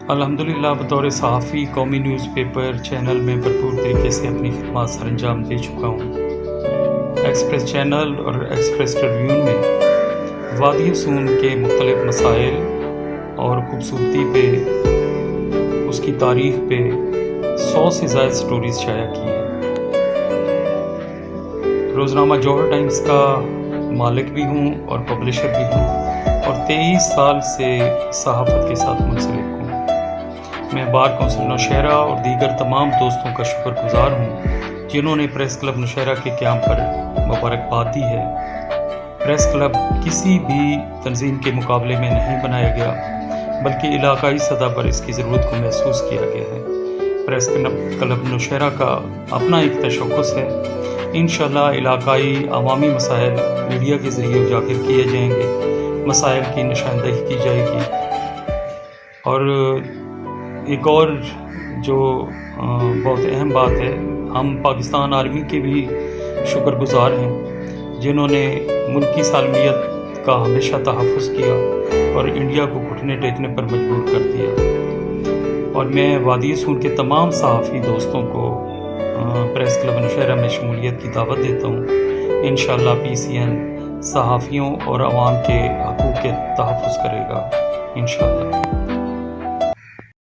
الحمدللہ بطور صحافی قومی نیوز پیپر چینل میں بھرپور طریقے سے اپنی خدمات سر انجام دے چکا ہوں۔ ایکسپریس چینل اور ایکسپریس ٹریبیون میں وادی سون کے مختلف مسائل اور خوبصورتی پہ، اس کی تاریخ پہ 100 سے زائد سٹوریز شائع کی ہیں۔ روزنامہ جوہر ٹائمز کا مالک بھی ہوں اور پبلشر بھی ہوں، اور 23 سال سے صحافت کے ساتھ منسلک ہوں۔ میں بار کونسل نوشہرہ اور دیگر تمام دوستوں کا شکر گزار ہوں جنہوں نے پریس کلب نوشہرہ کے قیام پر مبارکباد دی ہے۔ پریس کلب کسی بھی تنظیم کے مقابلے میں نہیں بنایا گیا، بلکہ علاقائی سطح پر اس کی ضرورت کو محسوس کیا گیا ہے۔ پریس کلب نوشہرہ کا اپنا ایک تشخص ہے۔ انشاءاللہ علاقائی عوامی مسائل میڈیا کے ذریعے اجاگر کیے جائیں گے، مسائل کی نشاندہی کی جائے گی، اور ایک اور جو بہت اہم بات ہے، ہم پاکستان آرمی کے بھی شکر گزار ہیں جنہوں نے ملکی سالمیت کا ہمیشہ تحفظ کیا اور انڈیا کو گھٹنے ٹیکنے پر مجبور کر دیا۔ اور میں وادی سون کے تمام صحافی دوستوں کو پریس کلب نوشہرہ میں شمولیت کی دعوت دیتا ہوں۔ انشاءاللہ PCN صحافیوں اور عوام کے حقوق کے تحفظ کرے گا، انشاءاللہ۔